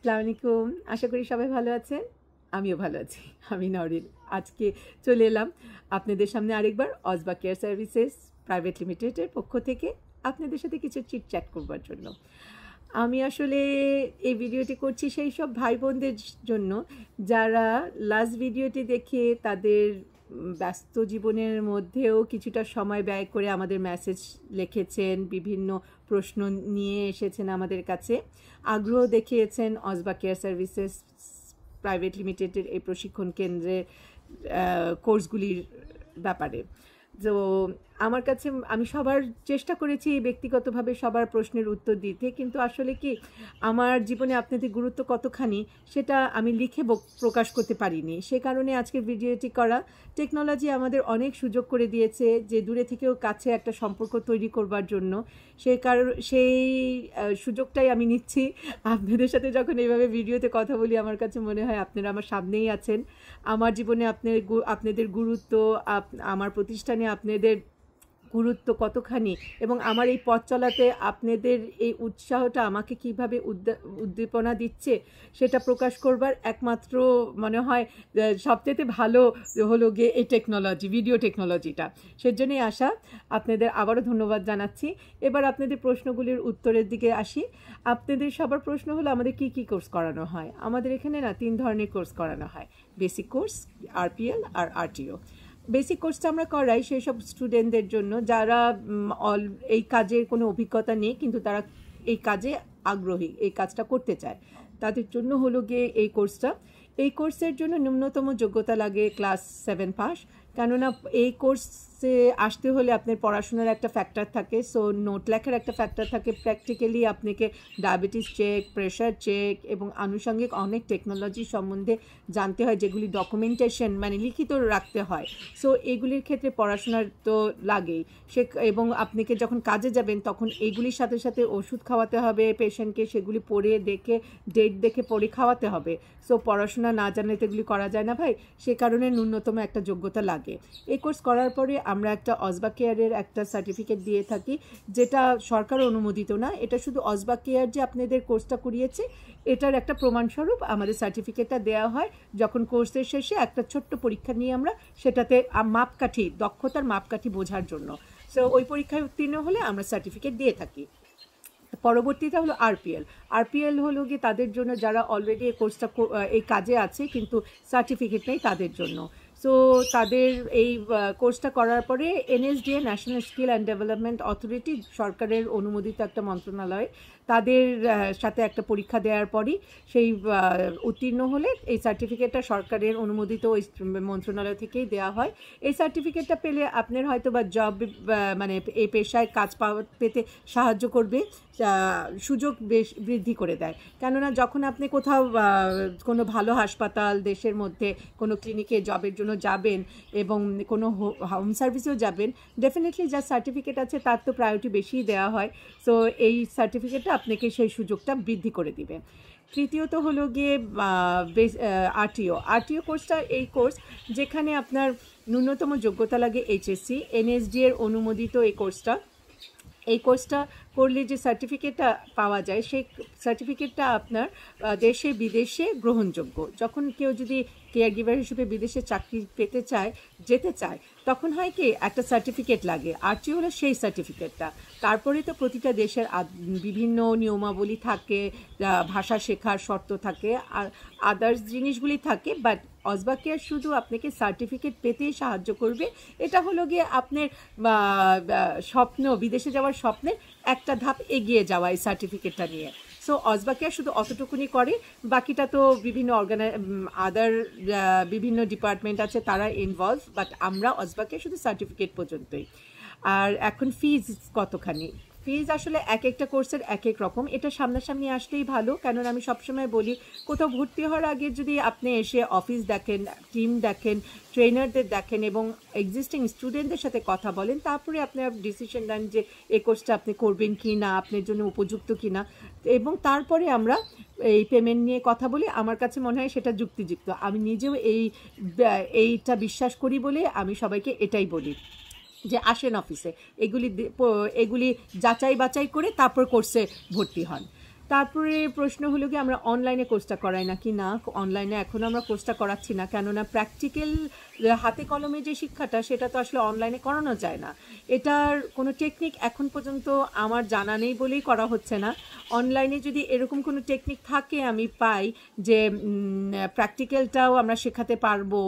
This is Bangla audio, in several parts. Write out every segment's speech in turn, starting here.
আসসালামু আলাইকুম। আশা করি সবাই ভালো আছেন। আমিও ভালো আছি। আমি নওরিন। আজকে চলে এলাম আপনাদের সামনে আরেকবার অজবা কেয়ার সার্ভিসেস প্রাইভেট লিমিটেডের পক্ষ থেকে আপনাদের সাথে কিছু চিটচ্যাট করবার জন্য। আমি আসলে এই ভিডিওটি করছি সেই সব ভাই বোনদের জন্য যারা লাস্ট ভিডিওটি দেখে তাদের ব্যস্ত জীবনের মধ্যেও কিছুটা সময় ব্যয় করে আমাদের মেসেজ লিখেছেন, বিভিন্ন প্রশ্ন নিয়ে এসেছেন আমাদের কাছে, আগ্রহ দেখিয়েছেন অজবা কেয়ার সার্ভিসেস প্রাইভেট লিমিটেডের এই প্রশিক্ষণ কেন্দ্রের কোর্সগুলির ব্যাপারে। তো আমার কাছে আমি সবার চেষ্টা করেছি ব্যক্তিগতভাবে সবার প্রশ্নের উত্তর দিতে, কিন্তু আসলে কি আমার জীবনে আপনাদের গুরুত্ব কতখানি সেটা আমি লিখে প্রকাশ করতে পারিনি। সে কারণে আজকের ভিডিওটি করা। টেকনোলজি আমাদের অনেক সুযোগ করে দিয়েছে যে দূরে থেকেও কাছে একটা সম্পর্ক তৈরি করবার জন্য। সেই সুযোগটাই আমি নিচ্ছি। আপনাদের সাথে যখন এইভাবে ভিডিওতে কথা বলি আমার কাছে মনে হয় আপনারা আমার সামনেই আছেন। আমার জীবনে আপনাদের গুরুত্ব, আমার প্রতিষ্ঠানে আপনাদের গুরুত্ব কতখানি এবং আমার এই পথ চলাতে আপনাদের এই উৎসাহটা আমাকে কিভাবে উদ্দীপনা দিচ্ছে সেটা প্রকাশ করবার একমাত্র মনে হয় সবচেয়ে ভালো হলো গিয়ে এই টেকনোলজি, ভিডিও টেকনোলজিটা। সেজন্যই আসা। আপনাদের আবারও ধন্যবাদ জানাচ্ছি। এবার আপনাদের প্রশ্নগুলির উত্তরের দিকে আসি। আপনাদের সবার প্রশ্ন হলো আমাদের কি কোর্স করানো হয়। আমাদের এখানে না 3 ধরনের কোর্স করানো হয়: বেসিক কোর্স, আরপিএল আর আরটিও। বেসিক কোর্সটা আমরা করাই সেই সব স্টুডেন্টদের জন্য যারা এই কাজের কোনো অভিজ্ঞতা নেই, কিন্তু তারা এই কাজে আগ্রহী, এই কাজটা করতে চায়। তাদের জন্য হলো গিয়ে এই কোর্সটা। এই কোর্সের জন্য ন্যূনতম যোগ্যতা লাগে ক্লাস 7 পাস। কেননা এই কোর্সে আসতে হলে আপনার পড়াশোনার একটা ফ্যাক্টর থাকে, সো নোট লেখার একটা ফ্যাক্টর থাকে, প্র্যাকটিক্যালি আপনাকে ডায়াবেটিস চেক, প্রেশার চেক এবং আনুষঙ্গিক অনেক টেকনোলজি সম্বন্ধে জানতে হয়, যেগুলি ডকুমেন্টেশন মানে লিখিত রাখতে হয়। সো এগুলির ক্ষেত্রে পড়াশোনার তো লাগেই। এবং আপনাকে যখন কাজে যাবেন তখন এগুলির সাথে সাথে ওষুধ খাওয়াতে হবে পেশেন্টকে, সেগুলি পড়ে দেখে ডেট দেখে পড়ে খাওয়াতে হবে। সো পড়াশোনা না জানলে তো এগুলি করা যায় না ভাই। সে কারণে ন্যূনতম একটা যোগ্যতা লাগে। এই কোর্স করার পরে আমরা একটা অজবা কেয়ারের একটা সার্টিফিকেট দিয়ে থাকি, যেটা সরকার অনুমোদিত না। এটা শুধু অজবা কেয়ার যে আপনাদের কোর্সটা করিয়েছে এটার একটা প্রমাণস্বরূপ আমাদের সার্টিফিকেটটা দেওয়া হয় যখন কোর্সের শেষে একটা ছোট্ট পরীক্ষা নিয়ে আমরা সেটাতে মাপকাঠি, দক্ষতার মাপকাঠি বোঝার জন্য। সো ওই পরীক্ষায় উত্তীর্ণ হলে আমরা সার্টিফিকেট দিয়ে থাকি। পরবর্তীটা হলো আরপিএল। আরপিএল হলো গিয়ে তাদের জন্য যারা অলরেডি এই কোর্সটা এই কাজে আছে কিন্তু সার্টিফিকেট নেই তাদের জন্য। সো তাদের এই কোর্সটা করার পরে NSDA, national skill and development authority, সরকারের অনুমোদিত একটা মন্ত্রণালয়, তাদের সাথে একটা পরীক্ষা দেওয়ার পরই সেই উত্তীর্ণ হলে এই সার্টিফিকেটটা সরকারের অনুমোদিত ওই মন্ত্রণালয় থেকেই দেওয়া হয়। এই সার্টিফিকেটটা পেলে আপনার হয়তো বা জব মানে এই পেশায় কাজ পেতে সাহায্য করবে, সুযোগ বেশ বৃদ্ধি করে দেয়। কেননা যখন আপনি কোথাও কোনো ভালো হাসপাতাল, দেশের মধ্যে কোনো ক্লিনিকে জবের জন্য যাবেন এবং কোনো হোম সার্ভিসেও যাবেন, ডেফিনেটলি যার সার্টিফিকেট আছে তার তো প্রায়োরিটি বেশিই দেওয়া হয়। সো এই সার্টিফিকেটটা আপনাকে সেই সুযোগটা বৃদ্ধি করে দিবে। তৃতীয়ত হলো গিয়ে আরটিও কোর্সটা এই কোর্স যেখানে আপনার ন্যূনতম যোগ্যতা লাগে এইচএসসি, এনএসডি এর অনুমোদিত এই কোর্সটা করলে যে সার্টিফিকেটটা পাওয়া যায় সেই সার্টিফিকেটটা আপনার দেশে বিদেশে গ্রহণযোগ্য। যখন কেউ যদি কেয়ার গিভার হিসেবে বিদেশে চাকরি যেতে চায় তখন হয় কি একটা সার্টিফিকেট লাগে। আরটিও হলো সেই সার্টিফিকেটটা। তারপরে তো প্রতিটা দেশের বিভিন্ন নিয়মাবলী থাকে, ভাষা শেখার শর্ত থাকে, আর আদার্স জিনিসগুলি থাকে। বাট অজবা কেয়ার শুধু আপনাকে সার্টিফিকেট পেতেই সাহায্য করবে। এটা হলো গিয়ে আপনার স্বপ্ন, বিদেশে যাওয়ার স্বপ্নের একটা ধাপ এগিয়ে যাওয়া এই সার্টিফিকেটটা নিয়ে। সো অজবা কেয়ার শুধু অতটুকুনি করে, বাকিটা তো বিভিন্ন বিভিন্ন ডিপার্টমেন্ট আছে তারা ইনভলভ, বাট আমরা অজবা কেয়ার শুধু সার্টিফিকেট পর্যন্তই। আর এখন ফিজ কতখানি? ফিজ আসলে এক একটা কোর্সের এক এক রকম। এটা সামনাসামনি আসলেই ভালো, কেননা আমি সবসময় বলি কোথাও ভর্তি হওয়ার আগে যদি আপনি এসে অফিস দেখেন, টিম দেখেন, ট্রেনারদের দেখেন এবং এক্সিস্টিং স্টুডেন্টদের সাথে কথা বলেন, তারপরে আপনার ডিসিশন নেন যে এই কোর্সটা আপনি করবেন কি না, আপনার জন্য উপযুক্ত কি না, এবং তারপরে আমরা এই পেমেন্ট নিয়ে কথা বলি। আমার কাছে মনে হয় সেটা যুক্তিযুক্ত। আমি নিজেও এইটা বিশ্বাস করি বলে আমি সবাইকে এটাই বলি যে আসেন অফিসে, এগুলি যাচাই বাছাই করে তারপর কোর্সে ভর্তি হন। তারপরে প্রশ্ন হলো কি আমরা অনলাইনে কোর্সটা করাই না কি না, অনলাইনে এখনও আমরা কোর্সটা করাচ্ছি না, কেননা প্র্যাকটিক্যাল হাতে কলমে যে শিক্ষাটা সেটা তো আসলে অনলাইনে করানো যায় না। এটার কোনো টেকনিক এখন পর্যন্ত আমার জানা নেই বলেই করা হচ্ছে না। অনলাইনে যদি এরকম কোনো টেকনিক থাকে আমি পাই যে প্র্যাকটিক্যালটাও আমরা শেখাতে পারবো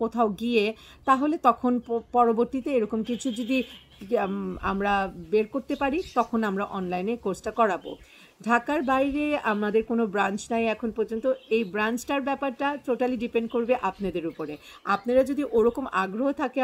কোথাও গিয়ে, তাহলে তখন পরবর্তীতে এরকম কিছু যদি আমরা বের করতে পারি তখন আমরা অনলাইনে কোর্সটা করাবো। ঢাকার বাইরে আমাদের কোনো ব্রাঞ্চ নাই এখন পর্যন্ত। এই ব্রাঞ্চটার ব্যাপারটা টোটালি ডিপেন্ড করবে আপনাদের উপরে। আপনারা যদি ওরকম আগ্রহ থাকে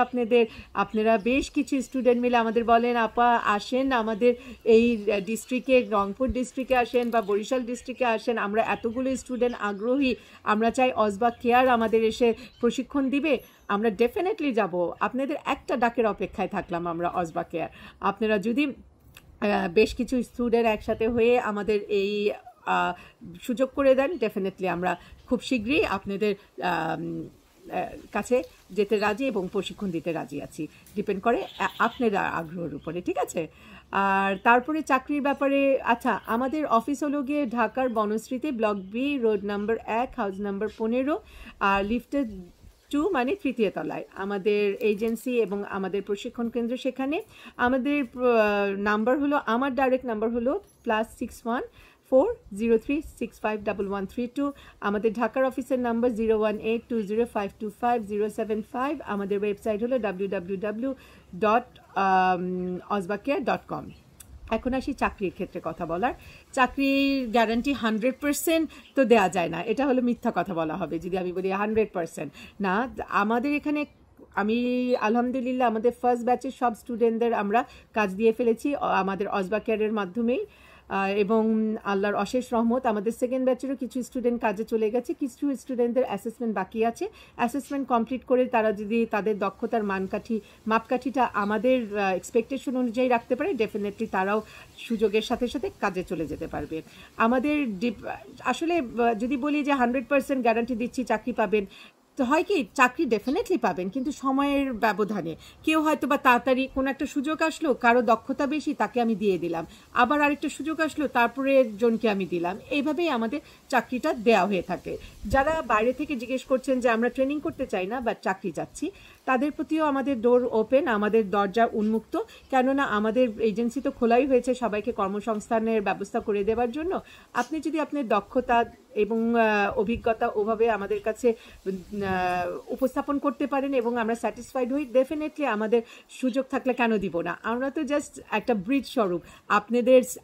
আপনারা বেশ কিছু স্টুডেন্ট মিলে আমাদের বলেন আপা আসেন আমাদের এই ডিস্ট্রিক্টে, রংপুর ডিস্ট্রিক্টে আসেন বা বরিশাল ডিস্ট্রিক্টে আসেন, আমরা এতগুলো স্টুডেন্ট আগ্রহী, আমরা চাই অজবা কেয়ার আমাদের এসে প্রশিক্ষণ দিবে, আমরা ডেফিনেটলি যাব। আপনাদের একটা ডাকের অপেক্ষায় থাকলাম আমরা অজবা কেয়ার। আপনারা যদি বেশ কিছু স্টুডেন্ট একসাথে হয়ে আমাদের এই সুযোগ করে দেন, ডেফিনেটলি আমরা খুব শীঘ্রই আপনাদের কাছে যেতে রাজি এবং প্রশিক্ষণ দিতে রাজি আছি। ডিপেন্ড করে আপনারা আগ্রহের উপরে, ঠিক আছে? আর তারপরে চাকরির ব্যাপারে, আচ্ছা আমাদের অফিস হলো গিয়ে ঢাকার বনশ্রীতে, block B, road number 1, house number 15, আর লিফটের 2 মানে 3য় তলায় আমাদের এজেন্সি এবং আমাদের প্রশিক্ষণ কেন্দ্র সেখানে। আমাদের নাম্বার হলো, আমার ডাইরেক্ট নাম্বার হলো +614036511132। আমাদের ঢাকার অফিসের নাম্বার 01820525075। আমাদের ওয়েবসাইট হলো www.ozbacare.com। এখন আসি চাকরির ক্ষেত্রে কথা বলার। চাকরির গ্যারান্টি 100% তো দেওয়া যায় না, এটা হলো মিথ্যা কথা বলা হবে যদি আমি বলি 100% না। আমাদের এখানে আমি আলহামদুলিল্লাহ আমাদের ফার্স্ট ব্যাচের সব স্টুডেন্টদের আমরা কাজ দিয়ে ফেলেছি আমাদের অজবা কেয়ারের মাধ্যমেই, এবং আল্লাহর অশেষ রহমত আমাদের সেকেন্ড ব্যাচেরও কিছু স্টুডেন্ট কাজে চলে গেছে, কিছু স্টুডেন্টদের অ্যাসেসমেন্ট বাকি আছে। অ্যাসেসমেন্ট কমপ্লিট করে তারা যদি তাদের দক্ষতার মাপকাঠিটা আমাদের এক্সপেকটেশন অনুযায়ী রাখতে পারে, ডেফিনেটলি তারাও সুযোগের সাথে সাথে কাজে চলে যেতে পারবে। আমাদের আসলে যদি বলি যে 100% গ্যারান্টি দিচ্ছি চাকরি পাবেন, তো হয় কি চাকরি ডেফিনেটলি পাবেন, কিন্তু সময়ের ব্যবধানে। কেউ হয়তো বা তাড়াতাড়ি কোনো একটা সুযোগ আসলো, কারো দক্ষতা বেশি তাকে আমি দিয়ে দিলাম, আবার আরেকটা সুযোগ আসলো তারপরে জনকে আমি দিলাম, এইভাবেই আমাদের চাকরিটা দেওয়া হয়ে থাকে। যারা বাইরে থেকে জিজ্ঞেস করছেন যে আমরা ট্রেনিং করতে চাই না বা চাকরি যাচ্ছি, তাদের প্রতিও আমাদের ডোর ওপেন, আমাদের দরজা উন্মুক্ত, কেননা আমাদের এজেন্সি তো খোলাই হয়েছে সবাইকে কর্মসংস্থানের ব্যবস্থা করে দেওয়ার জন্য। আপনি যদি আপনার দক্ষতা এবং অভিজ্ঞতা ওভাবে আমাদের কাছে উপস্থাপন করতে পারেন এবং আমরা স্যাটিসফাইড হই, ডেফিনেটলি আমাদের সুযোগ থাকলে কেন দিব না। আমরা তো জাস্ট একটা ব্রিজ স্বরূপ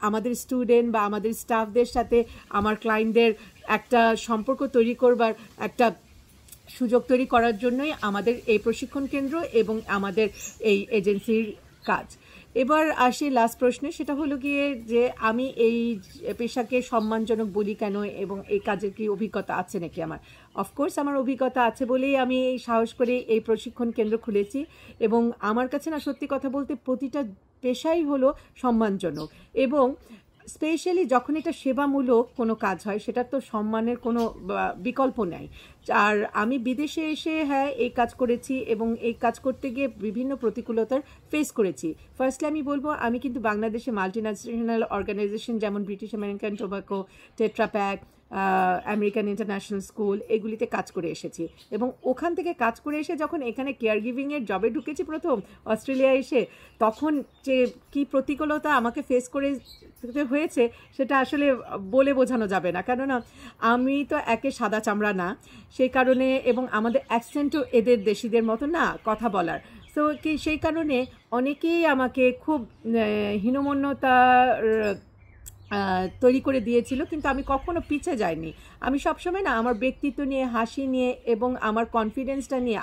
আমাদের স্টুডেন্ট বা আমাদের স্টাফদের সাথে আমার ক্লায়েন্টদের একটা সম্পর্ক তৈরি করবার একটা সুযোগ তৈরি করার জন্যই আমাদের এই প্রশিক্ষণ কেন্দ্র এবং আমাদের এই এজেন্সির কাজ। এবার আসি লাস্ট প্রশ্নে, সেটা হলো গিয়ে যে আমি এই পেশাকে সম্মানজনক বলি কেন এবং এই কাজের কি অভিজ্ঞতা আছে নাকি আমার। অফকোর্স আমার অভিজ্ঞতা আছে বলেই আমি এই সাহস করে এই প্রশিক্ষণ কেন্দ্র খুলেছি, এবং আমার কাছে না সত্যি কথা বলতে প্রতিটা পেশাই হলো সম্মানজনক, এবং স্পেশালি যখন এটা সেবামূলক কোনো কাজ হয় সেটার তো সম্মানের কোনো বিকল্প নেই। আর আমি বিদেশে এসে হ্যাঁ এই কাজ করেছি এবং এই কাজ করতে গিয়ে বিভিন্ন প্রতিকূলতার ফেস করেছি। ফার্স্টলি আমি বলবো আমি কিন্তু বাংলাদেশে মাল্টিন্যাশনাল অর্গানাইজেশন যেমন British American tobacco, tetra pack, American international school, এগুলিতে কাজ করে এসেছি, এবং ওখান থেকে কাজ করে এসে যখন এখানে কেয়ার গিভিংয়ের জবে ঢুকেছি প্রথম অস্ট্রেলিয়া এসে, তখন যে কী প্রতিকূলতা আমাকে ফেস করে হয়েছে সেটা আসলে বলে বোঝানো যাবে না, কেননা আমি তো একে সাদা চামড়া না সেই কারণে, এবং আমাদের অ্যাকসেন্টও এদের দেশিদের মতো না কথা বলার, তো কি সেই কারণে অনেকেই আমাকে খুব হীনমন্যতার তৈরি করে দিয়েছিল, কিন্তু আমি কখনো পিছে যাইনি। আমি সবসময় না আমার ব্যক্তিত্ব নিয়ে, হাসি নিয়ে এবং আমার কনফিডেন্সটা নিয়ে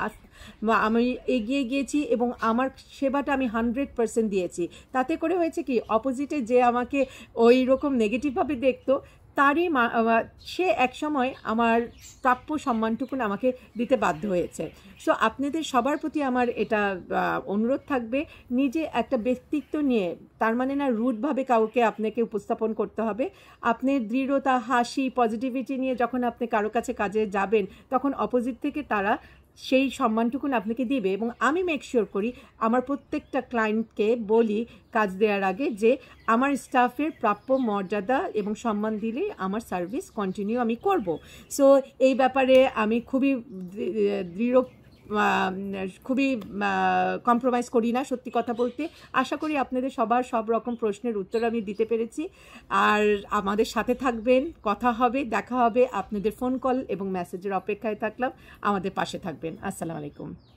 আমি এগিয়ে গিয়েছি, এবং আমার সেবাটা আমি 100% দিয়েছি। তাতে করে হয়েছে কি, অপোজিটে যে আমাকে ওই রকম নেগেটিভভাবে দেখতো তারই সে একসময় আমার প্রাপ্য সম্মানটুকুন আমাকে দিতে বাধ্য হয়েছে। সো আপনাদের সবার প্রতি আমার এটা অনুরোধ থাকবে, নিজে একটা ব্যক্তিত্ব নিয়ে, তার মানে না রুডভাবে কাউকে আপনাকে উপস্থাপন করতে হবে। আপনার দৃঢ়তা, হাসি, পজিটিভিটি নিয়ে যখন আপনি কারো কাছে কাজে যাবেন, তখন অপোজিট থেকে তারা সেই সম্মানটুকুন আপনাকে দিবে। এবং আমি মেক শিওর করি আমার প্রত্যেকটা ক্লায়েন্টকে বলি কাজ দেওয়ার আগে যে আমার স্টাফের প্রাপ্য মর্যাদা এবং সম্মান দিলে আমার সার্ভিস কন্টিনিউ আমি করব। সো এই ব্যাপারে আমি খুবই দৃঢ়, খুবই কম্প্রোমাইজ করি না সত্যি কথা বলতে। আশা করি আপনাদের সবার সব রকম প্রশ্নের উত্তর আমি দিতে পেরেছি। আর আমাদের সাথে থাকবেন, কথা হবে, দেখা হবে। আপনাদের ফোন কল এবং মেসেজের অপেক্ষায় থাকলাম। আমাদের পাশে থাকবেন। আসসালামু আলাইকুম।